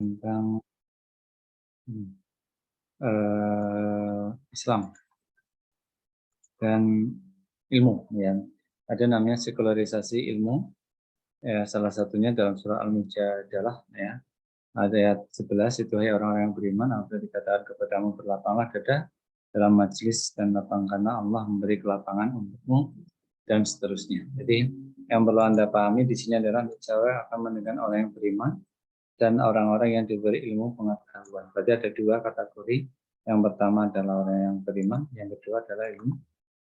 tentang Islam dan ilmu, ya. Ada namanya sekularisasi ilmu, ya, salah satunya dalam surah Al-Mujadalah, ya. Ayat 11 itu, hai orang-orang yang beriman, apabila dikatakan kepadamu berlapanglah dada dalam majlis dan lapangkanlah Allah memberi kelapangan untukmu dan seterusnya. Jadi yang perlu Anda pahami di sini adalah bicara akan mendengar orang yang beriman dan orang-orang yang diberi ilmu pengetahuan. Berarti ada dua kategori. Yang pertama adalah orang yang beriman, yang kedua adalah ilmu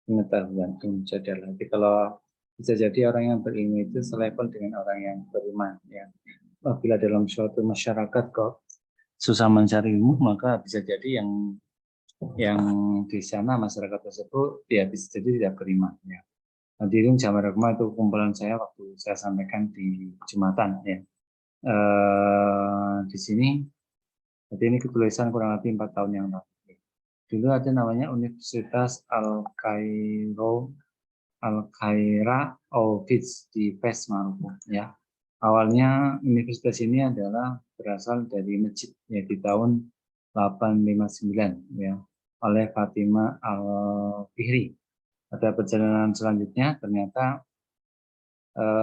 pengetahuan. Jadi kalau bisa jadi orang yang berilmu itu selevel dengan orang yang beriman, ya. Apabila dalam suatu masyarakat kok susah mencari ilmu, maka bisa jadi yang di sana masyarakat tersebut ya bisa jadi tidak beriman, ya. Hadirin jamaah rahmah, itu kumpulan saya waktu saya sampaikan di Jumatan, ya. Di sini, jadi ini ketulisan kurang lebih 4 tahun yang lalu. Dulu ada namanya Universitas Al-Khaira Office di Fes, Maroko, ya. Awalnya universitas ini adalah berasal dari masjid, ya, di tahun 859, ya, oleh Fatimah Al-Fihri. Pada perjalanan selanjutnya ternyata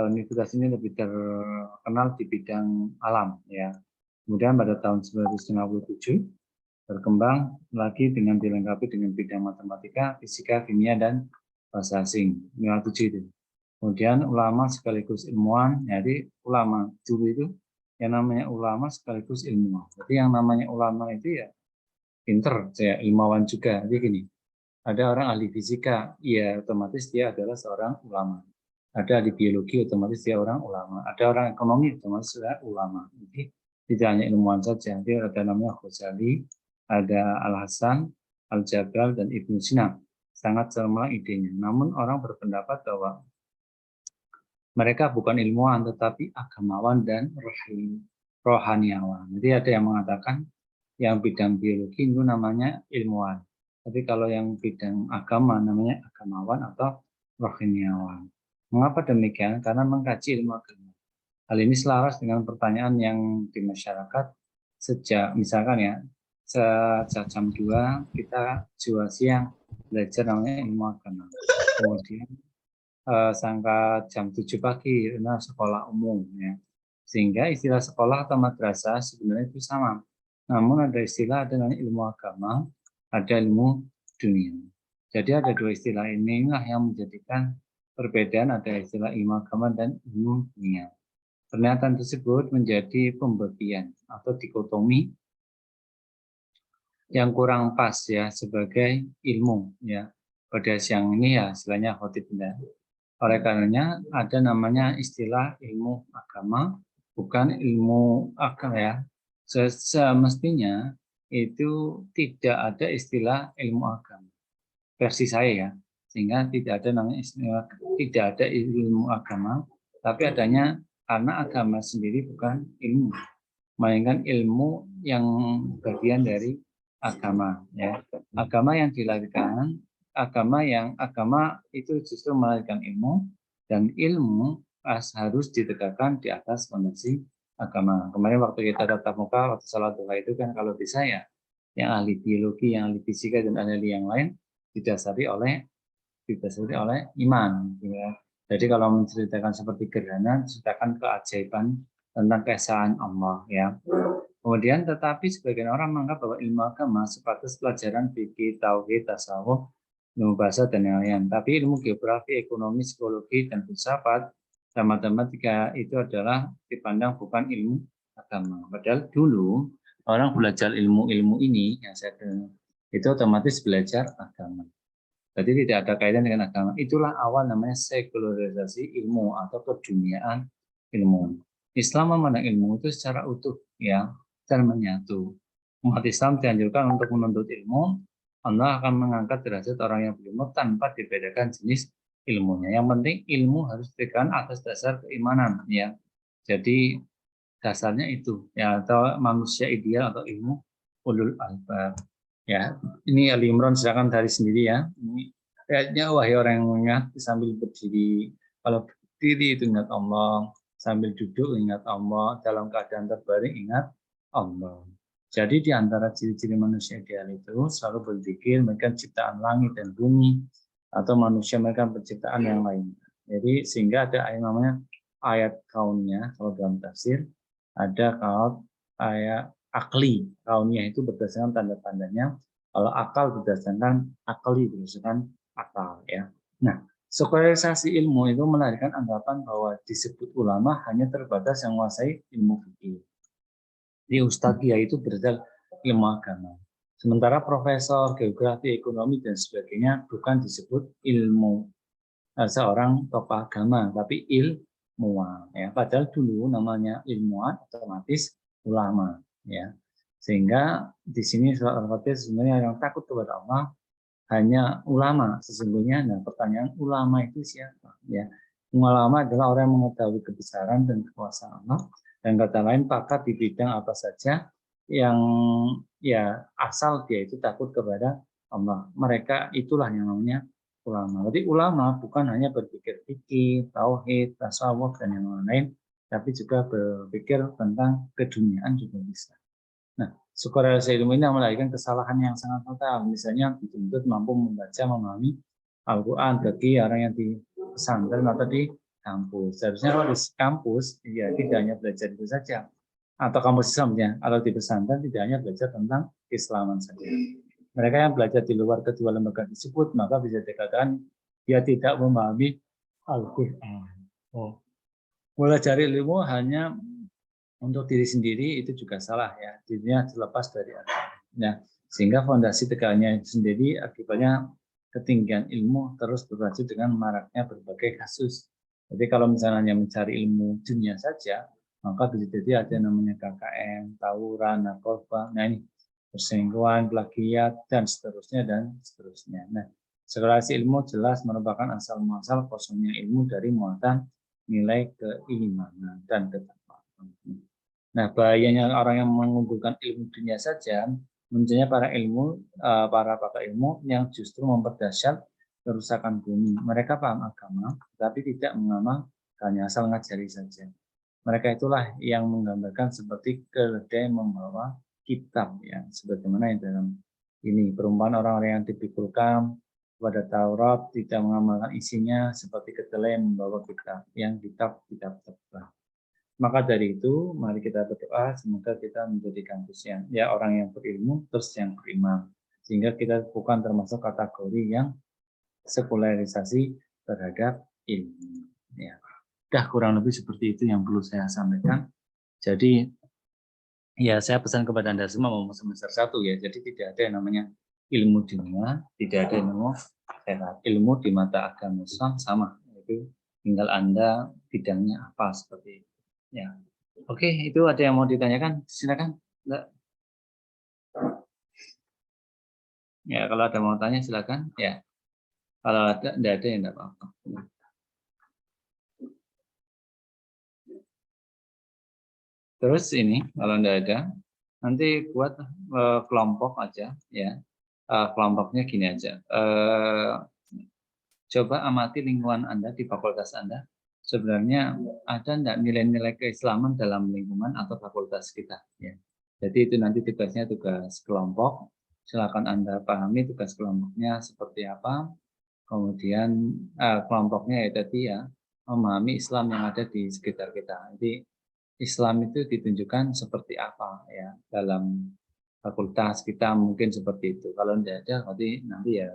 universitas ini lebih terkenal di bidang alam, ya. Kemudian pada tahun 1957 berkembang lagi dengan dilengkapi dengan bidang matematika, fisika, kimia, dan bahasa asing. 57 itu. Kemudian ulama sekaligus ilmuwan, jadi ulama dulu itu yang namanya ulama sekaligus ilmuwan. Jadi yang namanya ulama itu ya pinter, saya ilmuwan juga. Jadi gini, ada orang ahli fisika, ya otomatis dia adalah seorang ulama. Ada ahli biologi, otomatis dia orang ulama. Ada orang ekonomi, otomatis dia ulama. Jadi tidak hanya ilmuwan saja, dia ada namanya Ghazali, ada Al-Hasan, Al-Jabal, dan Ibnu Sina. Sangat cemerlang idenya. Namun orang berpendapat bahwa mereka bukan ilmuwan, tetapi agamawan dan rohaniawan. Jadi ada yang mengatakan yang bidang biologi itu namanya ilmuwan. Tapi kalau yang bidang agama namanya agamawan atau rohaniawan. Mengapa demikian? Karena mengkaji ilmu agama. Hal ini selaras dengan pertanyaan yang di masyarakat sejak misalkan ya, sejak jam 2 kita jual siang belajar namanya ilmu agama. Kemudian sampai jam 7 pagi karena sekolah umum, ya. Sehingga istilah sekolah atau madrasah sebenarnya itu sama. Namun ada istilah dengan ilmu agama, ada ilmu dunia. Jadi ada dua istilah inilah yang menjadikan perbedaan, ada istilah ilmu agama dan ilmu dunia. Pernyataan tersebut menjadi pembagian atau dikotomi yang kurang pas, ya, sebagai ilmu, ya. Pada siang ini ya istilahnya khotibnya. Oleh karenanya ada namanya istilah ilmu agama, bukan ilmu agama, ya. Semestinya itu tidak ada istilah ilmu agama. Versi saya, ya. Sehingga tidak ada namanya istilah, tidak ada ilmu agama, tapi adanya karena agama sendiri bukan ilmu, melainkan ilmu yang bagian dari agama, ya. Agama yang dilahirkan, agama itu justru melahirkan ilmu, dan ilmu harus ditegakkan di atas fondasi agama. Kemarin waktu kita tatap muka, waktu salat duha itu kan kalau di saya, yang ahli biologi, yang ahli fisika, dan ahli yang lain didasari oleh iman, ya. Jadi kalau menceritakan seperti gerhana, ceritakan keajaiban tentang keesaan Allah, ya. Kemudian tetapi sebagian orang menganggap bahwa ilmu agama sebatas pelajaran fikih, tauhid, tasawuf, ilmu bahasa, dan lain-lain. Tapi ilmu geografi, ekonomi, psikologi, dan filsafat dan matematika itu adalah dipandang bukan ilmu agama. Padahal dulu orang belajar ilmu-ilmu ini yang saya dengar itu otomatis belajar agama. Jadi tidak ada kaitan dengan agama. Itulah awal namanya sekularisasi ilmu atau keduniaan ilmu. Islam memandang ilmu itu secara utuh, ya, dan menyatu. Umat Islam dianjurkan untuk menuntut ilmu. Allah akan mengangkat derajat orang yang berilmu tanpa dibedakan jenis ilmunya. Yang penting ilmu harus diberikan atas dasar keimanan, ya. Jadi dasarnya itu, ya, atau manusia ideal atau ilmu ulul albab. Ya, ini Ali Imran, silakan dari sendiri, ya. Ini ayatnya, wahai orang yang mengingat sambil berdiri. Kalau berdiri itu ingat Allah, sambil duduk ingat Allah, dalam keadaan terbaring ingat Allah. Jadi di antara ciri-ciri manusia ideal itu selalu berpikir mereka ciptaan langit dan bumi, atau manusia mereka penciptaan yang lain. Jadi sehingga ada yang namanya ayat kaunnya, kalau dalam tafsir ada kaun ayat akli. Kaunnya itu berdasarkan tanda-tandanya, kalau akal berdasarkan akli, berdasarkan akal ya. Nah, sekularisasi ilmu itu melahirkan anggapan bahwa disebut ulama hanya terbatas yang menguasai ilmu fikih. Di Ustadz Kiai itu berasal ilmu agama. Sementara profesor, geografi, ekonomi, dan sebagainya bukan disebut ilmu seorang tokoh agama, tapi ilmuwan. Ya. Padahal dulu namanya ilmuwan otomatis ulama. Ya. Sehingga di sini sebenarnya yang takut kepada Allah hanya ulama sesungguhnya. Nah, pertanyaan ulama itu siapa? Ya. Ulama adalah orang yang mengetahui kebesaran dan kekuasaan Allah, dan kata lain pakar di bidang apa saja yang ya asal dia itu takut kepada Allah. Mereka itulah yang namanya ulama. Jadi ulama bukan hanya berpikir fikih, tauhid, tasawuf dan yang lain, tapi juga berpikir tentang keduniaan juga bisa. Nah, sekularisasi ilmu ini melahirkan kesalahan yang sangat fatal. Misalnya dituntut mampu membaca, memahami Al-Quran bagi orang yang di pesantren atau di kampus. Seharusnya kalau di kampus, ya tidak hanya belajar itu saja. Atau kampus Islamnya, kalau di pesantren tidak hanya belajar tentang Islaman saja. Mereka yang belajar di luar kedua lembaga tersebut, maka bisa dikatakan dia tidak memahami Al-Quran. Oh. Mulai cari ilmu hanya untuk diri sendiri itu juga salah ya, dirinya terlepas dari agama. Nah, sehingga fondasi tegaknya itu sendiri akibatnya ketinggian ilmu terus berlanjut dengan maraknya berbagai kasus. Jadi kalau misalnya mencari ilmu dunia saja, maka bisa jadi ada yang namanya KKN, tawuran, narkoba, nah ini perselingkuhan, plagiat, dan seterusnya dan seterusnya. Nah, sekularisasi ilmu jelas merupakan asal muasal kosongnya ilmu dari muatan nilai keimanan dan ketakwaan. Nah, bahayanya orang yang mengumpulkan ilmu dunia saja, munculnya para pakar ilmu yang justru memperdasyat kerusakan bumi. Mereka paham agama, tapi tidak mengamalkannya, asal ngajari saja. Mereka itulah yang menggambarkan seperti keledai membawa kitab, ya, sebagaimana yang dalam ini perumpamaan orang-orang yang dipikulkan kepada Taurat tidak mengamalkan isinya, seperti kedelai membawa kitab, yang kitab tebal. Maka dari itu, mari kita berdoa semoga kita menjadi kampus yang ya orang yang berilmu terus yang beriman, sehingga kita bukan termasuk kategori yang sekularisasi terhadap ilmu. Ya, dah kurang lebih seperti itu yang perlu saya sampaikan. Jadi ya saya pesan kepada Anda semua mau semester 1 ya. Jadi tidak ada yang namanya ilmu dunia, tidak ada yang namanya akhirat. Ilmu di mata agama Islam sama, itu tinggal Anda bidangnya apa seperti itu. Ya. Oke, itu ada yang mau ditanyakan? Silakan. Enggak. Ya, kalau ada mau tanya silakan. Ya. Kalau enggak ada ya enggak apa-apa. Terus ini kalau enggak ada, nanti buat kelompok aja ya. Kelompoknya gini aja. Coba amati lingkungan Anda di fakultas Anda. Sebenarnya ada enggak nilai-nilai keislaman dalam lingkungan atau fakultas kita ya. Jadi itu nanti tugasnya tugas kelompok. Silakan Anda pahami tugas kelompoknya seperti apa. Kemudian kelompoknya ya tadi ya memahami Islam yang ada di sekitar kita. Jadi Islam itu ditunjukkan seperti apa ya dalam fakultas kita mungkin seperti itu. Kalau tidak ada nanti ya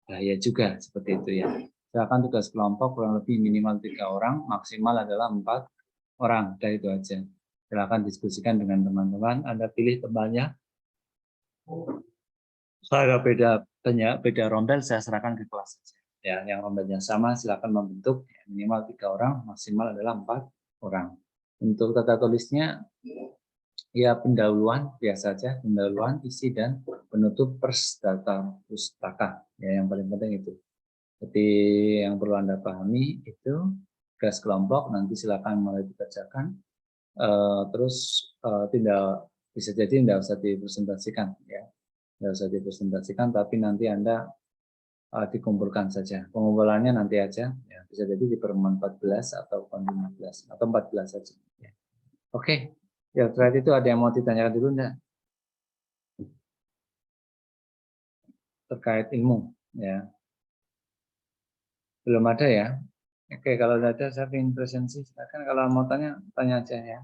bahaya juga seperti itu ya. Silakan tugas kelompok kurang lebih minimal 3 orang, maksimal adalah 4 orang. Dari itu aja. Silakan diskusikan dengan teman-teman. Anda pilih temannya. Kalau beda rombel, saya serahkan ke kelas saja. Ya, yang rombelnya sama, silakan membentuk minimal 3 orang, maksimal adalah 4 orang. Untuk tata tulisnya, ya pendahuluan biasa saja, pendahuluan, isi dan penutup data pustaka. Ya, yang paling penting itu. Jadi yang perlu Anda pahami itu tugas kelompok nanti silakan mulai dikerjakan. Terus tidak bisa jadi tidak usah dipresentasikan ya. Tidak usah dipresentasikan, tapi nanti Anda dikumpulkan saja. Pengumpulannya nanti aja, ya, bisa jadi di pertemuan 14 atau 15 atau 14 saja. Ya. Oke, Ya, terakhir itu ada yang mau ditanyakan dulu enggak? Terkait ilmu, ya. Belum ada ya? Oke, kalau ada saya ingin presentasi, silakan. Kalau mau tanya, tanya aja ya.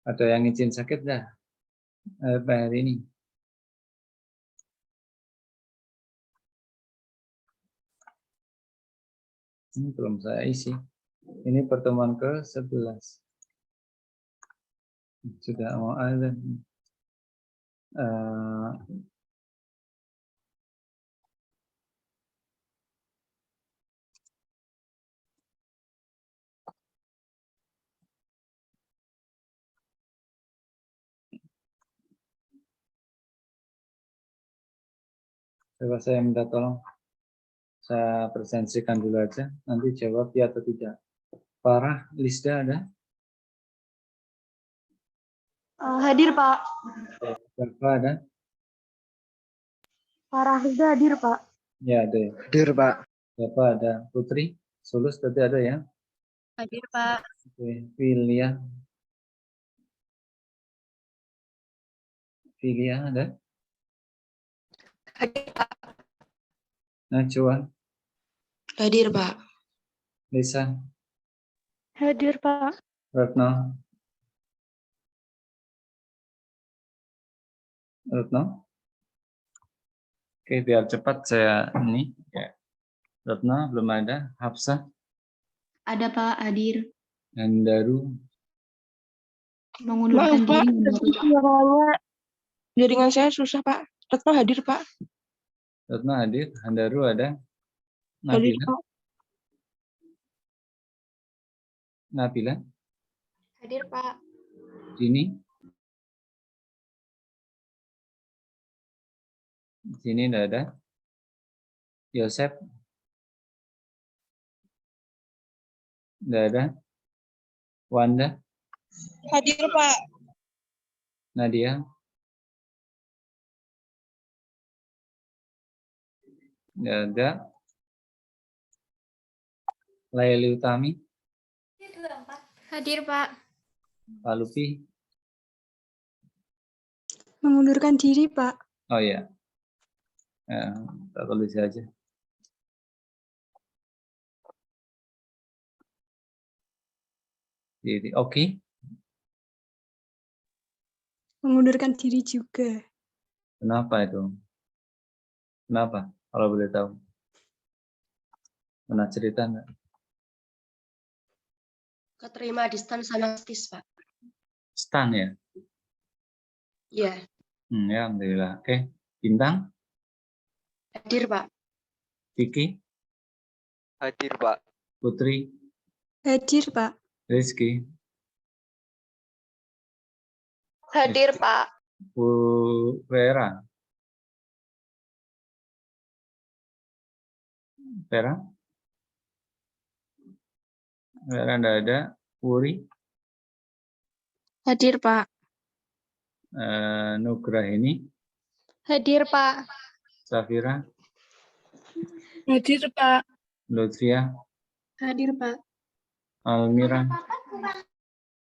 Ada yang izin sakit dah hari ini? Ini belum saya isi. Ini pertemuan ke-11. Sudah mau ada. Coba saya minta tolong. Saya presentasikan dulu aja. Nanti jawab ya atau tidak. Farah, Lisda ada? Hadir, Pak. Berapa ada? Farah Hida hadir, Pak. Ya, ada. Hadir, Pak. Berapa ada? Putri, Sulus tadi ada ya? Hadir, Pak. Oke, Filia. Filia ada? Hadir, Pak. Najwa, Hadir, Pak. Lisa, Hadir, Pak. Retno. Retno? Oke, biar cepat saya ini. Ya. Retno belum ada. Hafsah, Ada, Pak. Hadir. Handaru, Mengundurkan Maaf, Pak. diri. Suaranya jaringan saya susah, Pak. Retno hadir, Pak. Retno hadir. Handaru ada. Hadir, Nabila, Pak. Nabila, Hadir, Pak. Dini. Sini tidak ada. Yosep, tidak ada. Wanda, Hadir, Pak. Nadia, tidak ada. Laili Utami, Hadir, Pak. Pak Lupi. Mengundurkan diri, Pak. Oh ya, kita tulis aja. Jadi, oke. Mengundurkan diri juga. Kenapa itu? Kenapa? Kalau boleh tahu. Pernah cerita nggak? Keterima di STAN sama STIS, Pak. Stan ya? Iya. Ya, alhamdulillah. Oke. Bintang? Hadir, Pak. Vicky? Hadir, Pak. Putri? Hadir, Pak. Rizky? Hadir, Pak. Bu Vera? Vera? Vera nggak ada. Puri? Hadir, Pak. Nugrah ini? Hadir, Pak. Safira? Hadir, Pak. Lutfia? Hadir, Pak. Almira?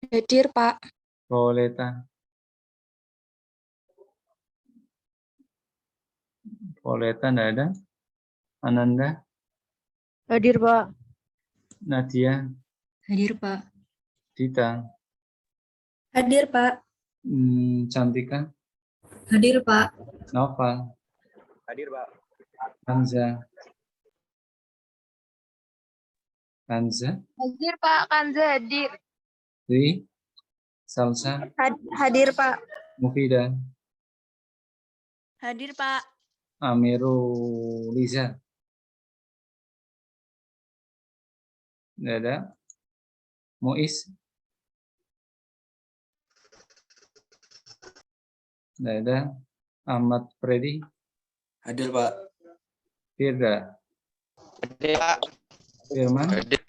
Hadir, Pak. Violeta? Violeta nggak ada. Ananda? Hadir, Pak. Nadia? Hadir, Pak. Dita? Hadir, Pak. Cantika? Hadir, Pak. Noval? Hadir, Pak. Kanza? Kanza? Hadir, Pak. Kanza hadir. Dwi? Salsa? Hadir, Pak. Mufidah? Hadir, Pak. Amiru Liza? Nggak ada. Muiz? Nggak ada. Ahmad Freddy? Hadir, Pak. Firda? Hadir, Pak. Firman? Hadir.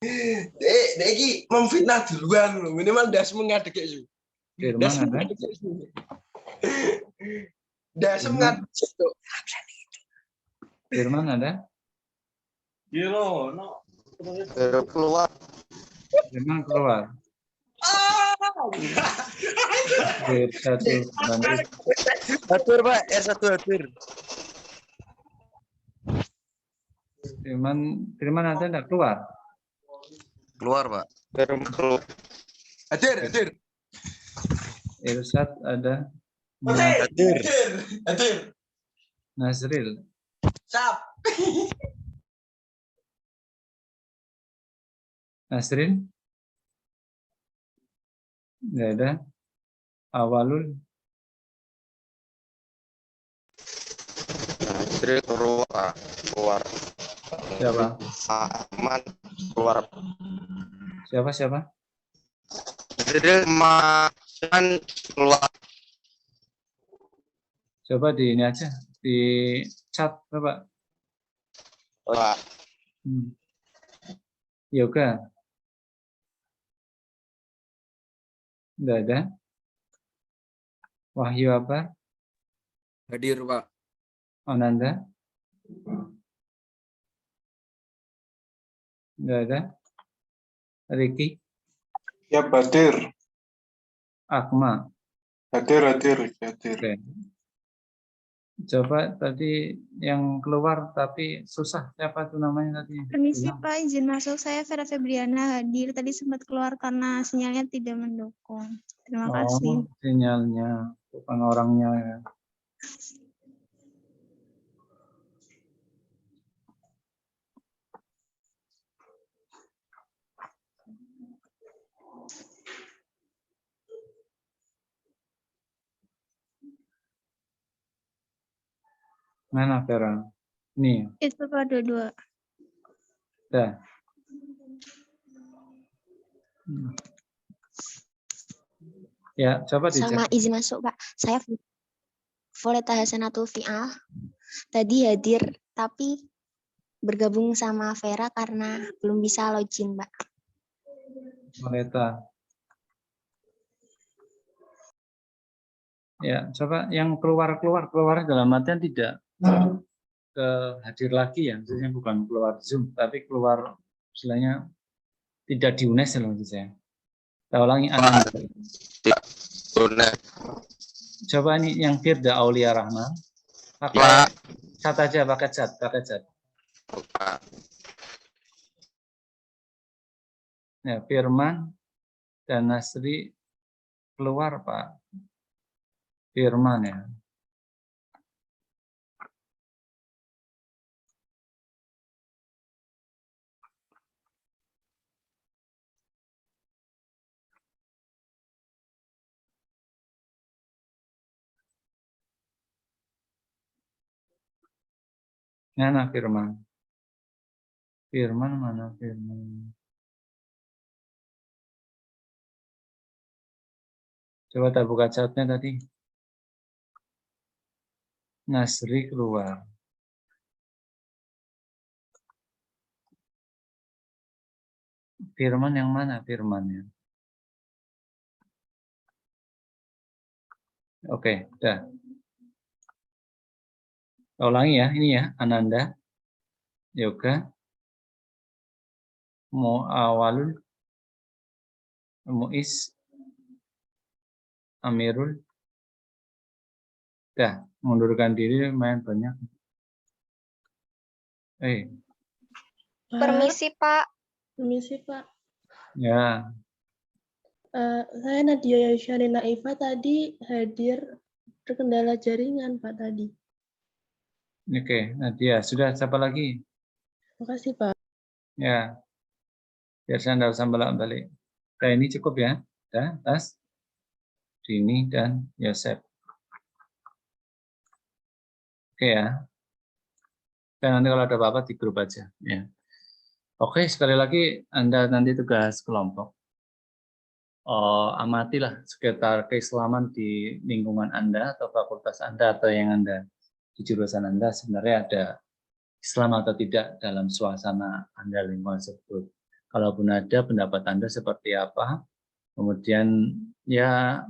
Dek, memfitnah duluan loh. Minimal das mengadek itu. Firman ada? Das mengadek itu. Firman ada? Yo, no. Keluar. Firman keluar. R1 lanjut. Hadir Pak, R1 hadir. Firman ada enggak keluar? Keluar Pak. Keluar. Hadir. Irsad ada. Hadir. Hadir. Nasril. Sap. Nasrin? Enggak ada. Awalul. Hadir keluar. Siapa? Aman keluar. Siapa? Hadir makan keluar. Coba di ini aja. Di chat, coba. Pak. Yoga. Enggak ada. Wahyu apa? Hadir, Pak. Ananda? Enggak ada. Ricky? Ya, hadir. Akma? Hadir. Oke. Coba tadi yang keluar tapi susah. Siapa tuh namanya tadi? Permisi Bilang. Pak, izin masuk. Saya Vera Febriana hadir. Tadi sempat keluar karena sinyalnya tidak mendukung. Terima kasih. Sinyalnya, bukan orangnya ya. Mana Vera? Nih, Itu Pak dua-dua. dah. Ya, coba dicek. Sama izin masuk Pak. Saya Voleta Hasanatul Fi'al. Tadi hadir tapi bergabung sama Vera karena belum bisa login Pak. Moleta. Ya, coba yang keluar dalam artian tidak ke hadir lagi ya, maksudnya bukan keluar Zoom, tapi keluar istilahnya tidak di UNES ya maksud saya. Kita ulangi Ananda. Coba ini yang Firda Aulia Rahman. Pakai chat aja, pakai chat. Ya, Firman dan Nasri keluar Pak. Firman ya. Mana Firman? Firman mana Firman? Coba kita buka chatnya tadi. Nasri keluar. Firman yang mana Firmannya? Oke, udah. Ulangi ya, ini ya, Ananda, Yoga, Muawalul, Muiz, Amirul. Udah, mundurkan diri main banyak. Permisi Pak. Permisi Pak. Ya, Saya Nadia Yusharina Iva tadi hadir terkendala jaringan Pak tadi. oke. Nadia, sudah siapa lagi? Makasih Pak. Ya, biar saya tidak usah balik. Nah, ini cukup ya. Udah, Tas, Dini, dan Yosef. Oke ya. Dan nanti kalau ada apa-apa di grup aja. Ya. Oke, sekali lagi Anda nanti tugas kelompok. Amatilah sekitar keislaman di lingkungan Anda atau fakultas Anda atau yang Anda di jurusan Anda sebenarnya ada Islam atau tidak dalam suasana Anda lingkungan tersebut. Kalaupun ada pendapat Anda seperti apa, kemudian ya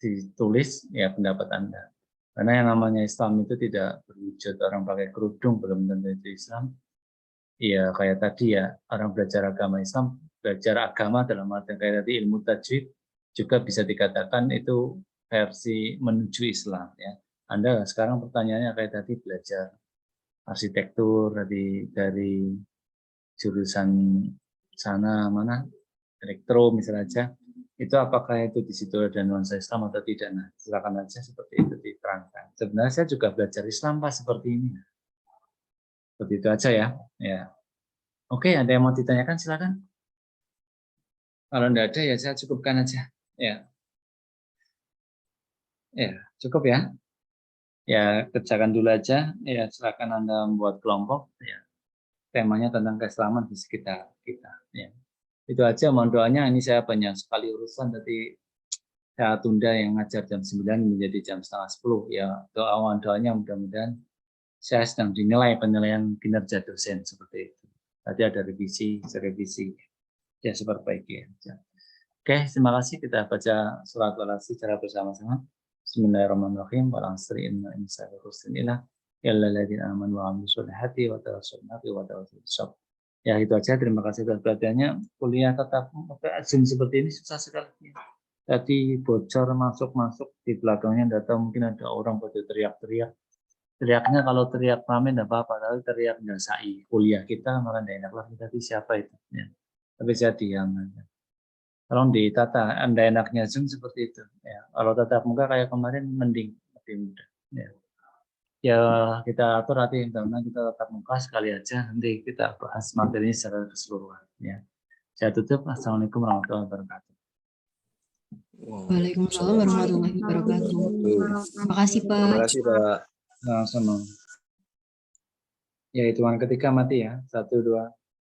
ditulis ya pendapat Anda. Karena yang namanya Islam itu tidak berwujud orang pakai kerudung belum tentu itu Islam. ya kayak tadi ya, orang belajar agama Islam, belajar agama dalam arti kayak tadi ilmu tajwid juga bisa dikatakan itu versi menuju Islam ya. Anda sekarang pertanyaannya kayak tadi belajar arsitektur dari jurusan sana mana elektro misalnya aja, itu apakah itu di situ ada nuansa Islam atau tidak? Nah, silakan aja seperti itu diterangkan. Sebenarnya saya juga belajar Islam Pak seperti ini. Seperti itu aja ya. Ya. Oke, ada yang mau ditanyakan silakan. Kalau tidak ada ya saya cukupkan aja. Ya. Ya, cukup ya. Ya, kerjakan dulu aja. Ya, silakan Anda membuat kelompok ya. Temanya tentang keislaman di sekitar kita ya. Itu aja, mohon doanya. Ini saya banyak sekali urusan, tapi saya tunda yang ngajar jam 9 menjadi jam setengah 10 ya. Doanya mudah-mudahan saya sedang dinilai penilaian kinerja dosen seperti itu. Tadi ada revisi ya seperbaiki aja. Oke, terima kasih. Kita baca surat Al-Asr secara bersama-sama. Bismillahirrahmanirrahim. Wal-'asri innal insana lafi khusr illa alladzina amanu wa 'amilus solihati wa tawassaw bil haqqi wa tawassaw bis sabr. Ya itu aja, terima kasih atas perhatiannya. Kuliah tatap muka Zoom seperti ini susah sekali. Tadi bocor masuk di belakangnya, tidak tahu mungkin ada orang pada teriak-teriak. Teriaknya kalau teriak rame tidak apa-apa, tapi teriak ngasai kuliah kita malah tidak enak lah. Tadi siapa itu? Ya. Tapi saya diam aja. Tolong ditata, Anda enaknya Zoom seperti itu. Ya. Kalau tatap muka kayak kemarin mending, lebih mudah. Ya. Ya kita atur nanti karena kita tatap muka sekali aja, nanti kita bahas materinya secara keseluruhan ya. Saya tutup. Assalamualaikum warahmatullahi wabarakatuh. Waalaikumsalam warahmatullahi wabarakatuh. Terima kasih Pak. Terima kasih Pak. Sama-sama. Ya hitungan ketiga mati ya. 1, 2.